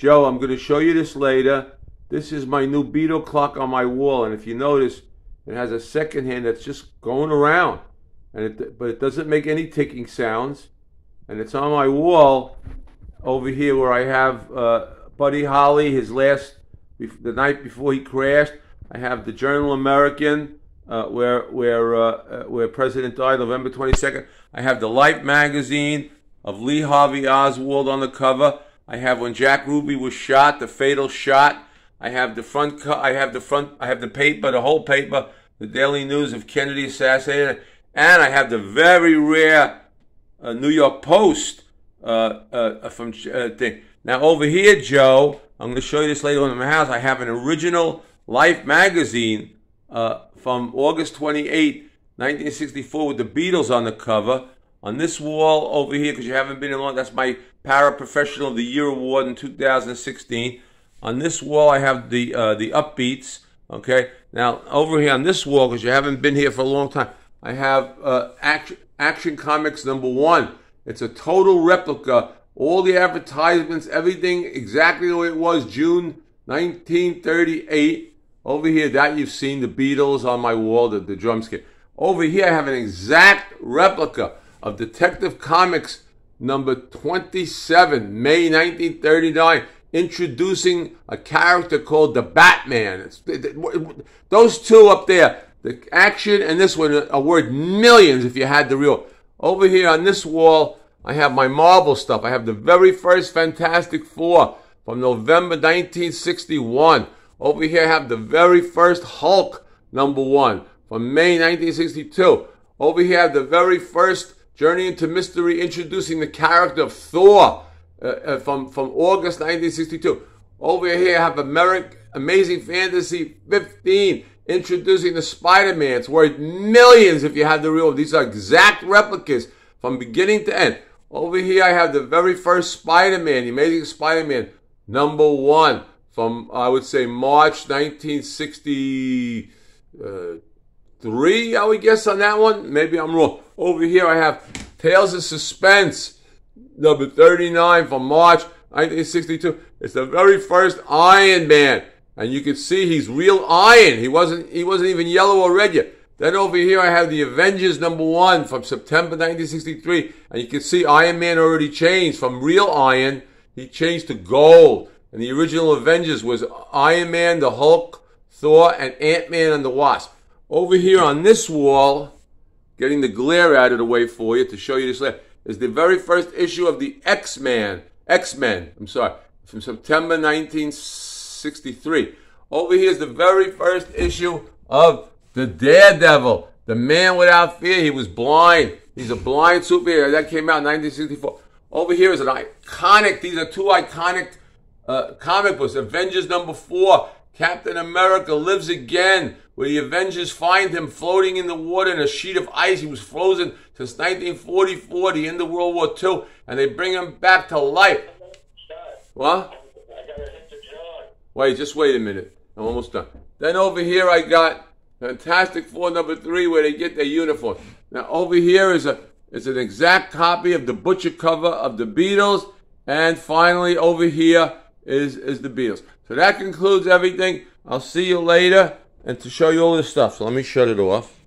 Joe, I'm going to show you this later. This is my new Beatle clock on my wall, and if you notice, it has a second hand that's just going around, but it doesn't make any ticking sounds, and it's on my wall over here where I have Buddy Holly, the night before he crashed. I have the Journal American, where President died November 22nd. I have the Life magazine of Lee Harvey Oswald on the cover. I have when Jack Ruby was shot, the fatal shot. I have the front. I have the paper, the whole paper, the Daily News of Kennedy assassinated, and I have the very rare New York Post thing. Now over here, Joe, I'm going to show you this later on in my house. I have an original Life magazine from August 28, 1964, with the Beatles on the cover. On this wall over here, because you haven't been in long, that's my Paraprofessional of the Year award in 2016. On this wall, I have the Upbeats. Okay. Now over here on this wall, because you haven't been here for a long time, I have Action Comics #1. It's a total replica. All the advertisements, everything exactly the way it was, June 1938. Over here, that you've seen the Beatles on my wall, the drum skit. Over here, I have an exact replica of Detective Comics #27, May 1939, introducing a character called the Batman. Those two up there, the Action and this one, are worth millions if you had the real. Over here on this wall, I have my Marvel stuff. I have the very first Fantastic Four from November 1961. Over here, I have the very first Hulk #1 from May 1962. Over here, I have the very first Journey into Mystery, introducing the character of Thor from August 1962. Over here, I have Amazing Fantasy 15, introducing the Spider-Man. It's worth millions if you had the real. These are exact replicas from beginning to end. Over here, I have the very first Spider-Man, the Amazing Spider-Man #1 from, I would say, March 1963, I would guess on that one. Maybe I'm wrong. Over here, I have Tales of Suspense #39 from March 1962. It's the very first Iron Man. And you can see he's real iron. He wasn't even yellow or red yet. Then over here I have the Avengers #1 from September 1963. And you can see Iron Man already changed from real iron. He changed to gold. And the original Avengers was Iron Man, the Hulk, Thor, and Ant-Man and the Wasp. Over here on this wall, getting the glare out of the way for you to show you this later, is the very first issue of the X-Men, from September 1963. Over here is the very first issue of the Daredevil, the Man Without Fear. He was blind. He's a blind superhero. That came out in 1964. Over here is an iconic, these are two iconic comic books. Avengers #4, Captain America Lives Again, where the Avengers find him floating in the water in a sheet of ice. He was frozen since 1944, the end of World War II, and they bring him back to life. What? I gotta hit the John. Wait, just wait a minute. I'm almost done. Then over here I got Fantastic Four #3, where they get their uniform. Now over here is an exact copy of the butcher cover of the Beatles, and finally over here is the Beatles. So that concludes everything. I'll see you later and to show you all this stuff. So let me shut it off.